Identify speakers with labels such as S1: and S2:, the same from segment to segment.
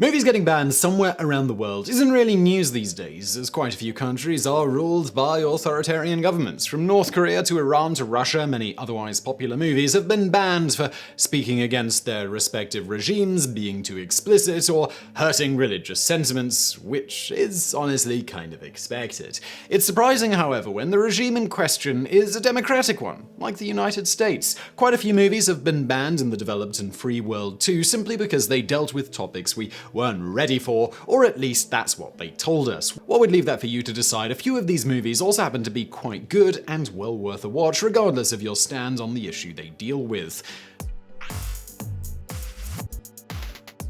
S1: Movies getting banned somewhere around the world isn't really news these days, as quite a few countries are ruled by authoritarian governments. From North Korea to Iran to Russia, many otherwise popular movies have been banned for speaking against their respective regimes, being too explicit, or hurting religious sentiments, which is honestly kind of expected. It's surprising, however, when the regime in question is a democratic one, like the United States. Quite a few movies have been banned in the developed and free world too, simply because they dealt with topics we weren't ready for, or at least that's what they told us. What would leave that for you to decide. A few of these movies also happen to be quite good and well worth a watch, regardless of your stand on the issue they deal with.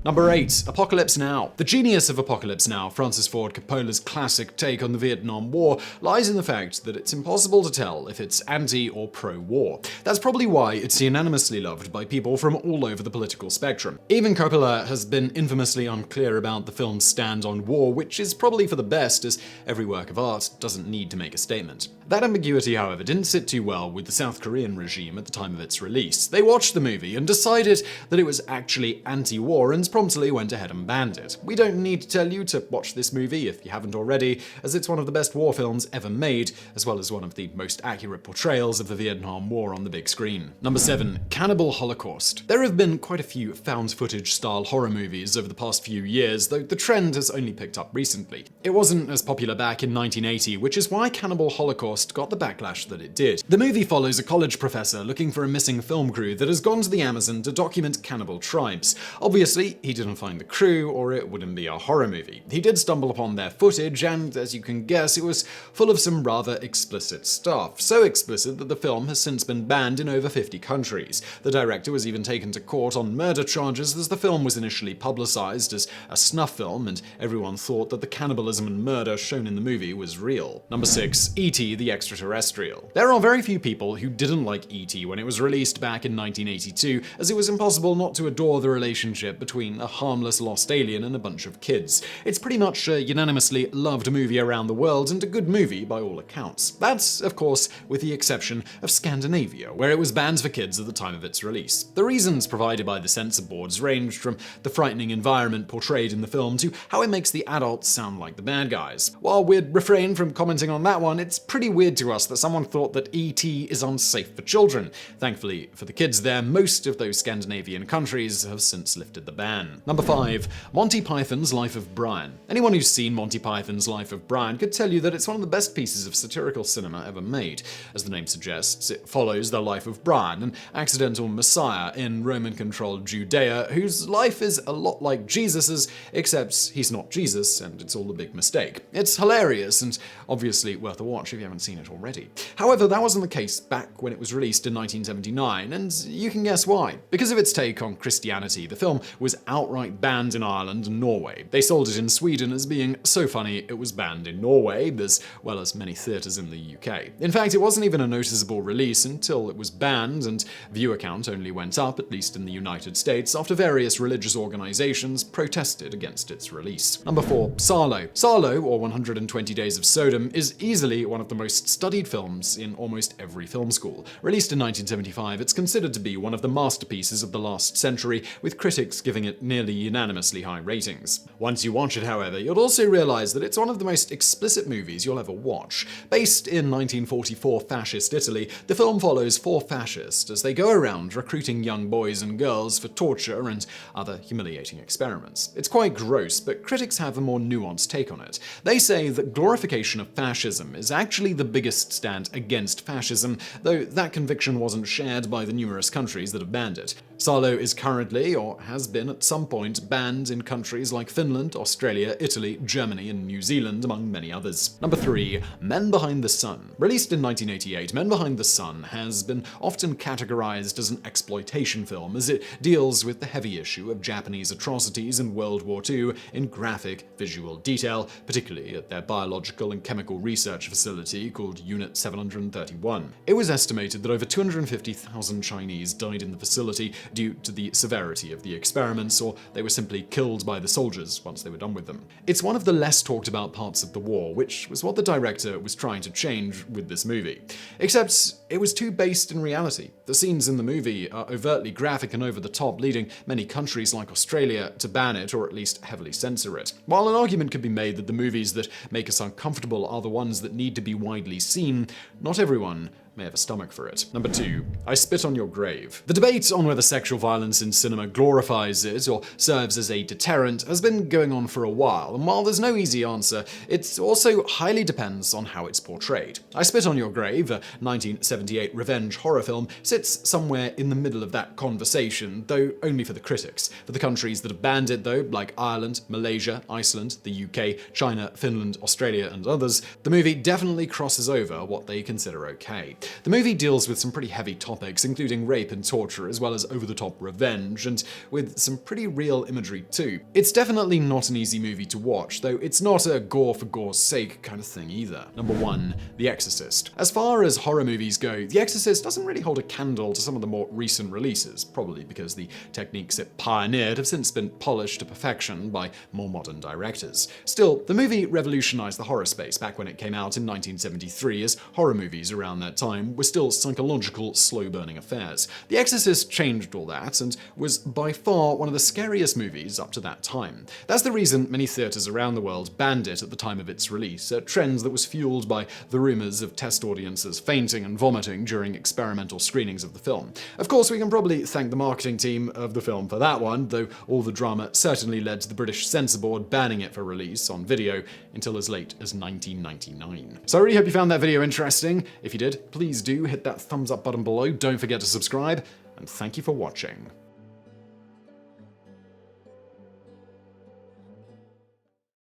S1: Number 8. Apocalypse Now. The genius of Apocalypse Now, Francis Ford Coppola's classic take on the Vietnam War, lies in the fact that it's impossible to tell if it's anti or pro-war. That's probably why it's unanimously loved by people from all over the political spectrum. Even Coppola has been infamously unclear about the film's stand on war, which is probably for the best, as every work of art doesn't need to make a statement. That ambiguity, however, didn't sit too well with the South Korean regime at the time of its release. They watched the movie and decided that it was actually anti-war and promptly went ahead and banned it. We don't need to tell you to watch this movie if you haven't already, as it's one of the best war films ever made, as well as one of the most accurate portrayals of the Vietnam War on the big screen. Number 7. Cannibal Holocaust. There have been quite a few found footage style horror movies over the past few years, though the trend has only picked up recently. It wasn't as popular back in 1980, which is why Cannibal Holocaust got the backlash that it did. The movie follows a college professor looking for a missing film crew that has gone to the Amazon to document cannibal tribes. Obviously, he didn't find the crew, or it wouldn't be a horror movie. He did stumble upon their footage, and as you can guess, it was full of some rather explicit stuff. So explicit that the film has since been banned in over 50 countries. The director was even taken to court on murder charges, as the film was initially publicized as a snuff film, and everyone thought that the cannibalism and murder shown in the movie was real. Number 6. E.T. the Extra-Terrestrial. There are very few people who didn't like E.T. when it was released back in 1982, as it was impossible not to adore the relationship between a harmless lost alien and a bunch of kids. It's pretty much a unanimously loved movie around the world, and a good movie by all accounts. That's, of course, with the exception of Scandinavia, where it was banned for kids at the time of its release. The reasons provided by the censor boards ranged from the frightening environment portrayed in the film to how it makes the adults sound like the bad guys. While we'd refrain from commenting on that one, it's pretty weird to us that someone thought that E.T. is unsafe for children. Thankfully for the kids there, most of those Scandinavian countries have since lifted the ban. Number 5. Monty Python's Life of Brian. Anyone who's seen Monty Python's Life of Brian could tell you that it's one of the best pieces of satirical cinema ever made. As the name suggests, it follows the life of Brian, an accidental messiah in Roman-controlled Judea, whose life is a lot like Jesus's, except he's not Jesus, and it's all a big mistake. It's hilarious, and obviously worth a watch if you haven't seen it already. However, that wasn't the case back when it was released in 1979, and you can guess why. Because of its take on Christianity, the film was outright banned in Ireland and Norway. They sold it in Sweden as being so funny it was banned in Norway, as well as many theatres in the UK. In fact, it wasn't even a noticeable release until it was banned, and viewer count only went up, at least in the United States, after various religious organizations protested against its release. Number 4. Sarlo. Sarlo, or 120 Days of Sodom, is easily one of the most studied films in almost every film school. Released in 1975, it's considered to be one of the masterpieces of the last century, with critics giving it nearly unanimously high ratings. Once you watch it, however, you'll also realize that it's one of the most explicit movies you'll ever watch. Based in 1944 fascist Italy, the film follows 4 fascists as they go around recruiting young boys and girls for torture and other humiliating experiments. It's quite gross, but critics have a more nuanced take on it. They say that glorification of fascism is actually the biggest stand against fascism, though that conviction wasn't shared by the numerous countries that have banned it. Sarlo is currently, or has been at some point, banned in countries like Finland, Australia, Italy, Germany, and New Zealand, among many others. Number 3. Men Behind the Sun. Released in 1988, Men Behind the Sun has been often categorized as an exploitation film, as it deals with the heavy issue of Japanese atrocities in World War II in graphic visual detail, particularly at their biological and chemical research facility called Unit 731. It was estimated that over 250,000 Chinese died in the facility due to the severity of the experiments, or they were simply killed by the soldiers once they were done with them. It's one of the less talked about parts of the war, which was what the director was trying to change with this movie. Except it was too based in reality. The scenes in the movie are overtly graphic and over the top, leading many countries like Australia to ban it or at least heavily censor it. While an argument could be made that the movies that make us uncomfortable are the ones that need to be widely seen, not everyone may have a stomach for it. Number 2. I Spit on Your Grave. The debate on whether sexual violence in cinema glorifies it or serves as a deterrent has been going on for a while, and while there's no easy answer, it also highly depends on how it's portrayed. I Spit on Your Grave, a 1978 revenge horror film, sits somewhere in the middle of that conversation, though only for the critics. For the countries that have banned it, though, like Ireland, Malaysia, Iceland, the UK, China, Finland, Australia, and others, the movie definitely crosses over what they consider okay. The movie deals with some pretty heavy topics, including rape and torture, as well as over-the-top revenge, and with some pretty real imagery too. It's definitely not an easy movie to watch, though it's not a gore for gore's sake kind of thing either. Number 1. The Exorcist. As far as horror movies go, The Exorcist doesn't really hold a candle to some of the more recent releases, probably because the techniques it pioneered have since been polished to perfection by more modern directors. Still, the movie revolutionized the horror space back when it came out in 1973, as horror movies around that time were still psychological, slow-burning affairs. The Exorcist changed all that and was by far one of the scariest movies up to that time. That's the reason many theaters around the world banned it at the time of its release, a trend that was fueled by the rumors of test audiences fainting and vomiting during experimental screenings of the film. Of course, we can probably thank the marketing team of the film for that one, though all the drama certainly led to the British Censor Board banning it for release on video until as late as 1999. So I really hope you found that video interesting. If you did, please do hit that thumbs up button below, don't forget to subscribe, and thank you for watching.